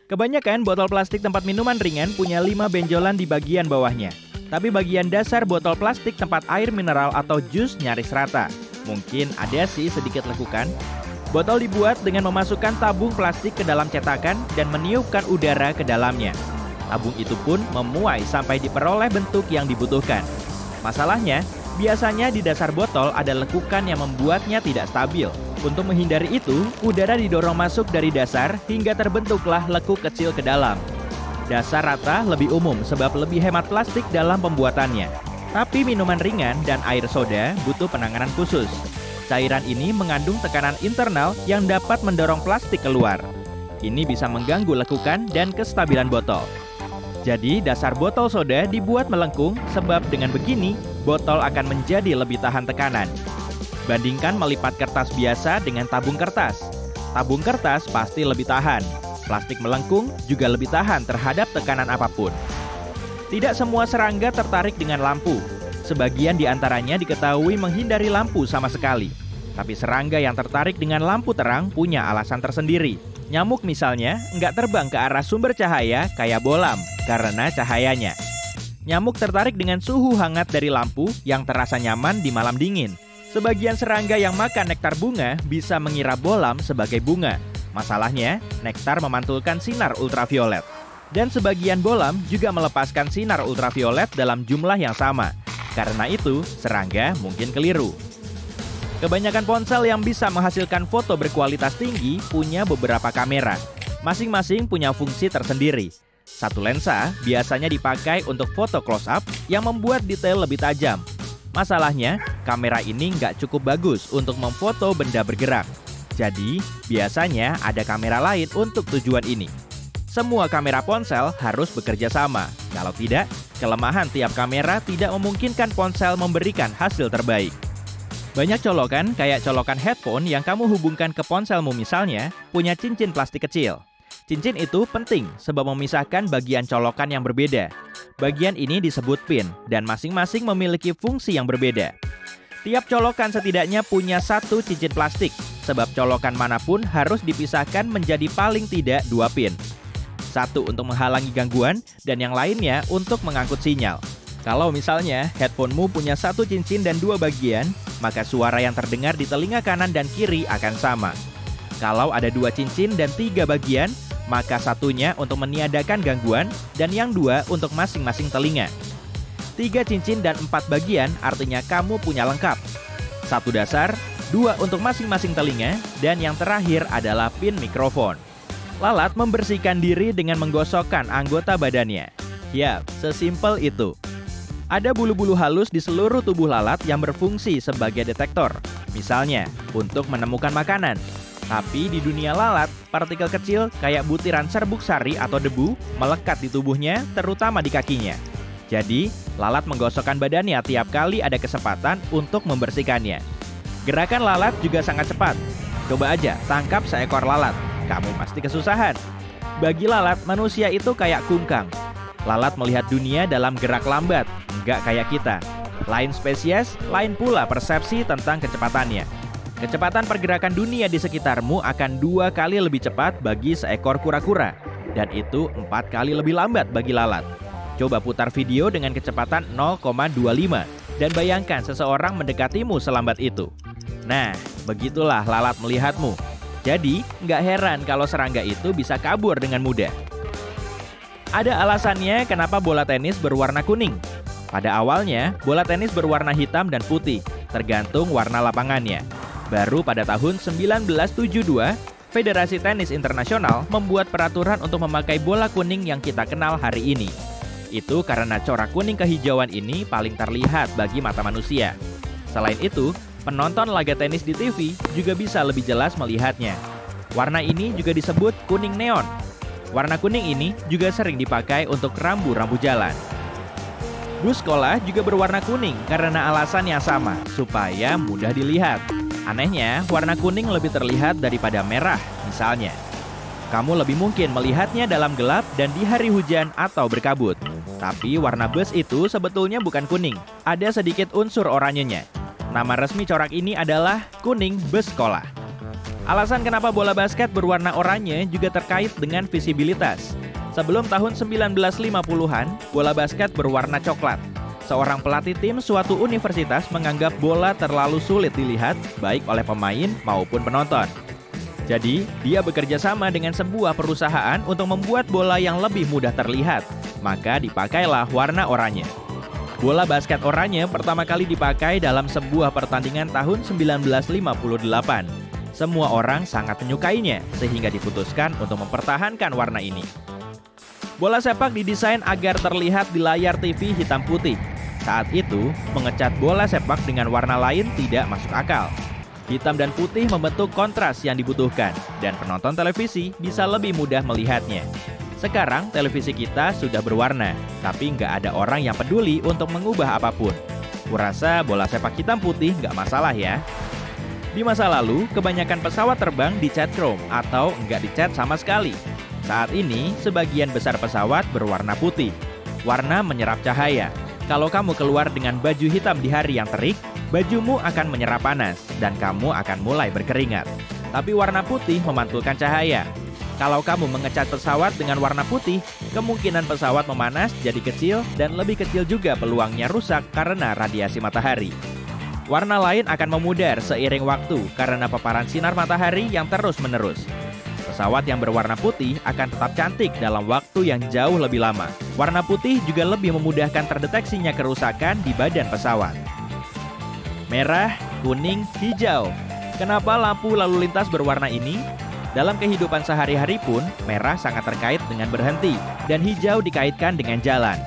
Kebanyakan botol plastik tempat minuman ringan punya 5 benjolan di bagian bawahnya. Tapi bagian dasar botol plastik tempat air mineral atau jus nyaris rata. Mungkin ada sih sedikit lekukan. Botol dibuat dengan memasukkan tabung plastik ke dalam cetakan dan meniupkan udara ke dalamnya. Tabung itu pun memuai sampai diperoleh bentuk yang dibutuhkan. Masalahnya, biasanya di dasar botol ada lekukan yang membuatnya tidak stabil. Untuk menghindari itu, udara didorong masuk dari dasar hingga terbentuklah lekuk kecil ke dalam. Dasar rata lebih umum sebab lebih hemat plastik dalam pembuatannya. Tapi minuman ringan dan air soda butuh penanganan khusus. Cairan ini mengandung tekanan internal yang dapat mendorong plastik keluar. Ini bisa mengganggu lekukan dan kestabilan botol. Jadi, dasar botol soda dibuat melengkung sebab dengan begini, botol akan menjadi lebih tahan tekanan. Bandingkan melipat kertas biasa dengan tabung kertas. Tabung kertas pasti lebih tahan. Plastik melengkung juga lebih tahan terhadap tekanan apapun. Tidak semua serangga tertarik dengan lampu. Sebagian di antaranya diketahui menghindari lampu sama sekali. Tapi serangga yang tertarik dengan lampu terang punya alasan tersendiri. Nyamuk misalnya nggak terbang ke arah sumber cahaya kayak bolam karena cahayanya. Nyamuk tertarik dengan suhu hangat dari lampu yang terasa nyaman di malam dingin. Sebagian serangga yang makan nektar bunga bisa mengira bolam sebagai bunga. Masalahnya, nektar memantulkan sinar ultraviolet. Dan sebagian bolam juga melepaskan sinar ultraviolet dalam jumlah yang sama. Karena itu, serangga mungkin keliru. Kebanyakan ponsel yang bisa menghasilkan foto berkualitas tinggi punya beberapa kamera. Masing-masing punya fungsi tersendiri. Satu lensa biasanya dipakai untuk foto close-up yang membuat detail lebih tajam. Masalahnya, kamera ini nggak cukup bagus untuk memfoto benda bergerak. Jadi, biasanya ada kamera lain untuk tujuan ini. Semua kamera ponsel harus bekerja sama. Kalau tidak, kelemahan tiap kamera tidak memungkinkan ponsel memberikan hasil terbaik. Banyak colokan, kayak colokan headphone yang kamu hubungkan ke ponselmu misalnya, punya cincin plastik kecil. Cincin itu penting sebab memisahkan bagian colokan yang berbeda. Bagian ini disebut pin, dan masing-masing memiliki fungsi yang berbeda. Tiap colokan setidaknya punya satu cincin plastik, sebab colokan manapun harus dipisahkan menjadi paling tidak 2 pin. Satu untuk menghalangi gangguan, dan yang lainnya untuk mengangkut sinyal. Kalau misalnya headphonemu punya satu cincin dan 2 bagian, maka suara yang terdengar di telinga kanan dan kiri akan sama. Kalau ada 2 cincin dan 3 bagian, maka satunya untuk meniadakan gangguan dan yang 2 untuk masing-masing telinga. 3 cincin dan 4 bagian artinya kamu punya lengkap. 1 dasar, 2 untuk masing-masing telinga, dan yang terakhir adalah pin mikrofon. Lalat membersihkan diri dengan menggosokkan anggota badannya. Yap, sesimpel itu. Ada bulu-bulu halus di seluruh tubuh lalat yang berfungsi sebagai detektor. Misalnya, untuk menemukan makanan. Tapi di dunia lalat, partikel kecil kayak butiran serbuk sari atau debu melekat di tubuhnya, terutama di kakinya. Jadi, lalat menggosokkan badannya tiap kali ada kesempatan untuk membersihkannya. Gerakan lalat juga sangat cepat. Coba aja tangkap seekor lalat, kamu pasti kesusahan. Bagi lalat, manusia itu kayak kungkang. Lalat melihat dunia dalam gerak lambat, nggak kayak kita. Lain spesies, lain pula persepsi tentang kecepatannya. Kecepatan pergerakan dunia di sekitarmu akan 2 kali lebih cepat bagi seekor kura-kura. Dan itu 4 kali lebih lambat bagi lalat. Coba putar video dengan kecepatan 0,25 dan bayangkan seseorang mendekatimu selambat itu. Nah, begitulah lalat melihatmu. Jadi, nggak heran kalau serangga itu bisa kabur dengan mudah. Ada alasannya kenapa bola tenis berwarna kuning. Pada awalnya, bola tenis berwarna hitam dan putih, tergantung warna lapangannya. Baru pada tahun 1972, Federasi Tenis Internasional membuat peraturan untuk memakai bola kuning yang kita kenal hari ini. Itu karena corak kuning kehijauan ini paling terlihat bagi mata manusia. Selain itu, penonton laga tenis di TV juga bisa lebih jelas melihatnya. Warna ini juga disebut kuning neon. Warna kuning ini juga sering dipakai untuk rambu-rambu jalan. Bus sekolah juga berwarna kuning karena alasan yang sama, supaya mudah dilihat. Anehnya, warna kuning lebih terlihat daripada merah, misalnya. Kamu lebih mungkin melihatnya dalam gelap dan di hari hujan atau berkabut. Tapi warna bus itu sebetulnya bukan kuning, ada sedikit unsur oranyenya. Nama resmi corak ini adalah kuning bus sekolah. Alasan kenapa bola basket berwarna oranye juga terkait dengan visibilitas. Sebelum tahun 1950-an, bola basket berwarna coklat. Seorang pelatih tim suatu universitas menganggap bola terlalu sulit dilihat baik oleh pemain maupun penonton. Jadi, dia bekerja sama dengan sebuah perusahaan untuk membuat bola yang lebih mudah terlihat. Maka dipakailah warna oranye. Bola basket oranye pertama kali dipakai dalam sebuah pertandingan tahun 1958. Semua orang sangat menyukainya, sehingga diputuskan untuk mempertahankan warna ini. Bola sepak didesain agar terlihat di layar TV hitam putih. Saat itu, mengecat bola sepak dengan warna lain tidak masuk akal. Hitam dan putih membentuk kontras yang dibutuhkan, dan penonton televisi bisa lebih mudah melihatnya. Sekarang, televisi kita sudah berwarna, tapi nggak ada orang yang peduli untuk mengubah apapun. Kurasa bola sepak hitam putih nggak masalah ya. Di masa lalu, kebanyakan pesawat terbang dicat chrome atau nggak dicat sama sekali. Saat ini, sebagian besar pesawat berwarna putih. Warna menyerap cahaya. Kalau kamu keluar dengan baju hitam di hari yang terik, bajumu akan menyerap panas dan kamu akan mulai berkeringat. Tapi warna putih memantulkan cahaya. Kalau kamu mengecat pesawat dengan warna putih, kemungkinan pesawat memanas jadi kecil dan lebih kecil juga peluangnya rusak karena radiasi matahari. Warna lain akan memudar seiring waktu karena paparan sinar matahari yang terus-menerus. Pesawat yang berwarna putih akan tetap cantik dalam waktu yang jauh lebih lama. Warna putih juga lebih memudahkan terdeteksinya kerusakan di badan pesawat. Merah, kuning, hijau. Kenapa lampu lalu lintas berwarna ini? Dalam kehidupan sehari-hari pun, merah sangat terkait dengan berhenti, dan hijau dikaitkan dengan jalan.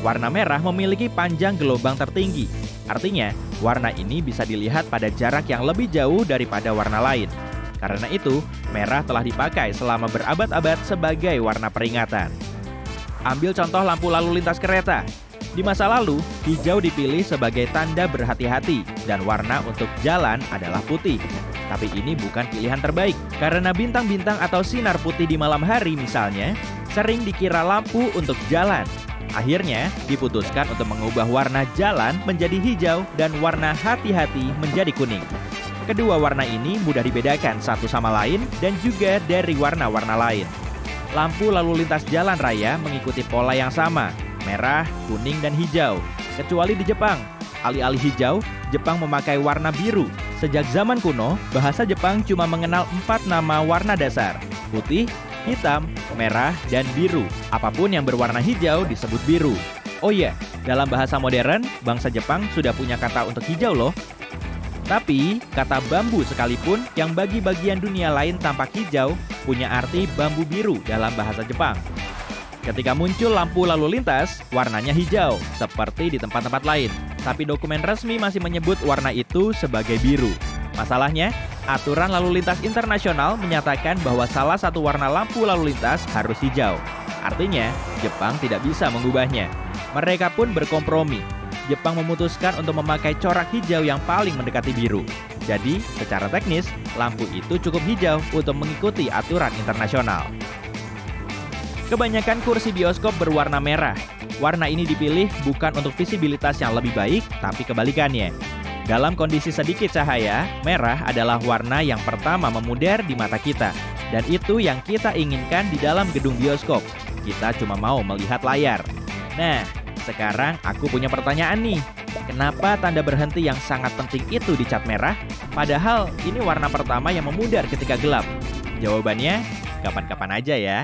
Warna merah memiliki panjang gelombang tertinggi. Artinya, warna ini bisa dilihat pada jarak yang lebih jauh daripada warna lain. Karena itu, merah telah dipakai selama berabad-abad sebagai warna peringatan. Ambil contoh lampu lalu lintas kereta. Di masa lalu, hijau dipilih sebagai tanda berhati-hati dan warna untuk jalan adalah putih. Tapi ini bukan pilihan terbaik, karena bintang-bintang atau sinar putih di malam hari misalnya, sering dikira lampu untuk jalan. Akhirnya, diputuskan untuk mengubah warna jalan menjadi hijau dan warna hati-hati menjadi kuning. Kedua warna ini mudah dibedakan satu sama lain dan juga dari warna-warna lain. Lampu lalu lintas jalan raya mengikuti pola yang sama, merah, kuning, dan hijau. Kecuali di Jepang. Alih-alih hijau, Jepang memakai warna biru. Sejak zaman kuno, bahasa Jepang cuma mengenal 4 nama warna dasar: putih, hitam, merah, dan biru. Apapun yang berwarna hijau disebut biru. Oh iya, dalam bahasa modern, bangsa Jepang sudah punya kata untuk hijau loh. Tapi, kata bambu sekalipun yang bagi bagian dunia lain tampak hijau, punya arti bambu biru dalam bahasa Jepang. Ketika muncul lampu lalu lintas, warnanya hijau, seperti di tempat-tempat lain. Tapi dokumen resmi masih menyebut warna itu sebagai biru. Masalahnya, aturan lalu lintas internasional menyatakan bahwa salah satu warna lampu lalu lintas harus hijau. Artinya, Jepang tidak bisa mengubahnya. Mereka pun berkompromi. Jepang memutuskan untuk memakai corak hijau yang paling mendekati biru. Jadi, secara teknis, lampu itu cukup hijau untuk mengikuti aturan internasional. Kebanyakan kursi bioskop berwarna merah. Warna ini dipilih bukan untuk visibilitas yang lebih baik, tapi kebalikannya. Dalam kondisi sedikit cahaya, merah adalah warna yang pertama memudar di mata kita. Dan itu yang kita inginkan di dalam gedung bioskop. Kita cuma mau melihat layar. Nah, sekarang aku punya pertanyaan nih. Kenapa tanda berhenti yang sangat penting itu dicat merah? Padahal ini warna pertama yang memudar ketika gelap. Jawabannya, kapan-kapan aja ya.